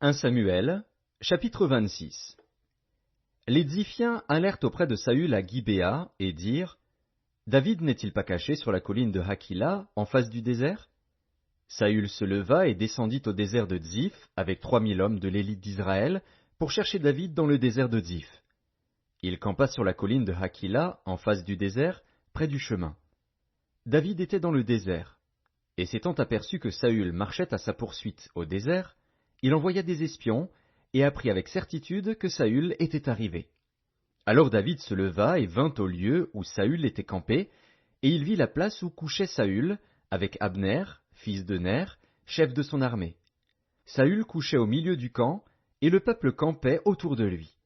1 Samuel, chapitre 26. Les Ziphiens allèrent auprès de Saül à Gibéa et dirent: David n'est-il pas caché sur la colline de Hakila, en face du désert? Saül se leva et descendit au désert de Ziph avec 3000 hommes de l'élite d'Israël pour chercher David dans le désert de Ziph. Il campa sur la colline de Hakila, en face du désert, près du chemin. David était dans le désert, et s'étant aperçu que Saül marchait à sa poursuite au désert, il envoya des espions et apprit avec certitude que Saül était arrivé. Alors David se leva et vint au lieu où Saül était campé, et il vit la place où couchait Saül, avec Abner, fils de Ner, chef de son armée. Saül couchait au milieu du camp, et le peuple campait autour de lui.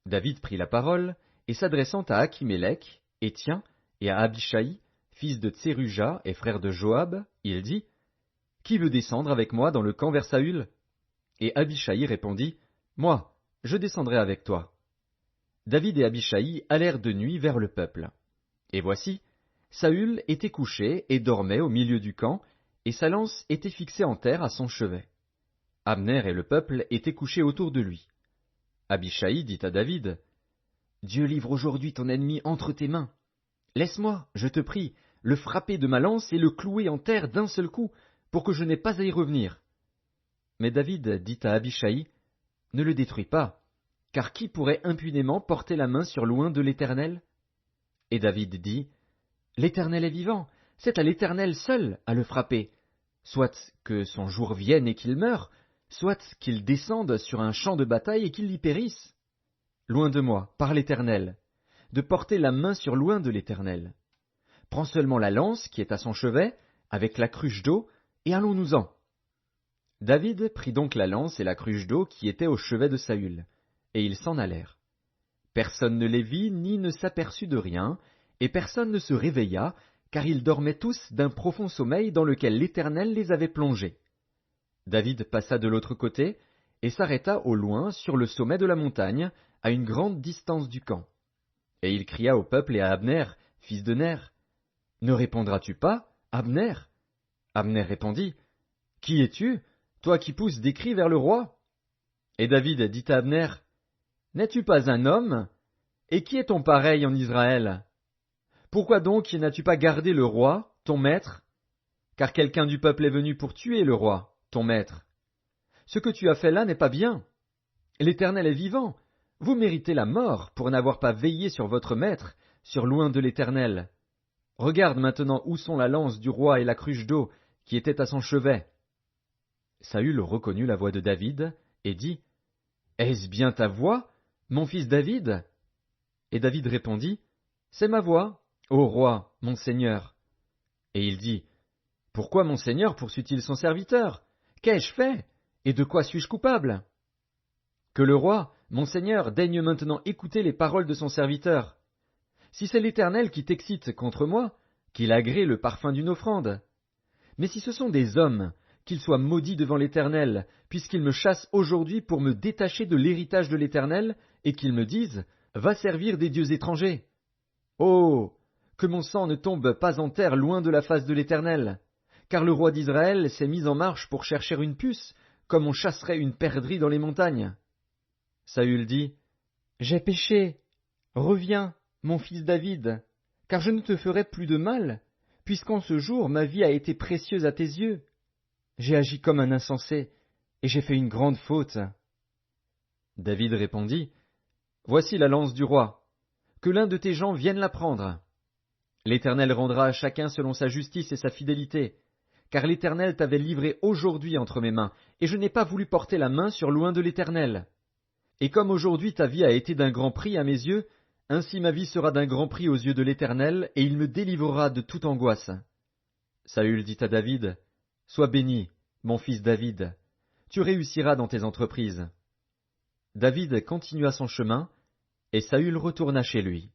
David prit la parole, et s'adressant à Achimélec, Étien, et à Abishai, fils de Tseruja et frère de Joab, il dit: Qui veut descendre avec moi dans le camp vers Saül? Et Abishai répondit: Moi, je descendrai avec toi. David et Abishai allèrent de nuit vers le peuple. Et voici, Saül était couché et dormait au milieu du camp, et sa lance était fixée en terre à son chevet. Abner et le peuple étaient couchés autour de lui. Abishai dit à David: Dieu livre aujourd'hui ton ennemi entre tes mains. Laisse-moi, je te prie, le frapper de ma lance et le clouer en terre d'un seul coup, pour que je n'aie pas à y revenir. Mais David dit à Abishai: Ne le détruis pas, car qui pourrait impunément porter la main sur l'oint de l'Éternel? Et David dit: L'Éternel est vivant, c'est à l'Éternel seul à le frapper. Soit que son jour vienne et qu'il meure, soit qu'il descende sur un champ de bataille et qu'il y périsse. Loin de moi, par l'Éternel, de porter la main sur l'oint de l'Éternel. Prends seulement la lance qui est à son chevet, avec la cruche d'eau, et allons-nous-en. David prit donc la lance et la cruche d'eau qui étaient au chevet de Saül, et ils s'en allèrent. Personne ne les vit ni ne s'aperçut de rien, et personne ne se réveilla, car ils dormaient tous d'un profond sommeil dans lequel l'Éternel les avait plongés. David passa de l'autre côté, et s'arrêta au loin sur le sommet de la montagne, à une grande distance du camp. Et il cria au peuple et à Abner, fils de Ner: Ne répondras-tu pas, Abner? Abner répondit: Qui es-tu, toi qui pousses des cris vers le roi? Et David dit à Abner: N'es-tu pas un homme? Et qui est ton pareil en Israël? Pourquoi donc n'as-tu pas gardé le roi, ton maître? Car quelqu'un du peuple est venu pour tuer le roi, ton maître. Ce que tu as fait là n'est pas bien. L'Éternel est vivant. Vous méritez la mort pour n'avoir pas veillé sur votre maître, sur l'oint de l'Éternel. Regarde maintenant où sont la lance du roi et la cruche d'eau qui étaient à son chevet. Saül reconnut la voix de David et dit: Est-ce bien ta voix, mon fils David? Et David répondit: C'est ma voix, ô roi, mon seigneur. Et il dit: Pourquoi mon seigneur poursuit-il son serviteur? Qu'ai-je fait? Et de quoi suis-je coupable? Que le roi, mon seigneur, daigne maintenant écouter les paroles de son serviteur. Si c'est l'Éternel qui t'excite contre moi, qu'il agrée le parfum d'une offrande. Mais si ce sont des hommes, qu'ils soient maudits devant l'Éternel, puisqu'ils me chassent aujourd'hui pour me détacher de l'héritage de l'Éternel, et qu'ils me disent: Va servir des dieux étrangers. Oh! Que mon sang ne tombe pas en terre loin de la face de l'Éternel, car le roi d'Israël s'est mis en marche pour chercher une puce, comme on chasserait une perdrix dans les montagnes. Saül dit: J'ai péché. Reviens, mon fils David, car je ne te ferai plus de mal, puisqu'en ce jour ma vie a été précieuse à tes yeux. J'ai agi comme un insensé, et j'ai fait une grande faute. David répondit: Voici la lance du roi. Que l'un de tes gens vienne la prendre. L'Éternel rendra à chacun selon sa justice et sa fidélité, car l'Éternel t'avait livré aujourd'hui entre mes mains, et je n'ai pas voulu porter la main sur l'oint de l'Éternel. Et comme aujourd'hui ta vie a été d'un grand prix à mes yeux, ainsi ma vie sera d'un grand prix aux yeux de l'Éternel, et il me délivrera de toute angoisse. Saül dit à David: Sois béni, mon fils David, tu réussiras dans tes entreprises. David continua son chemin, et Saül retourna chez lui.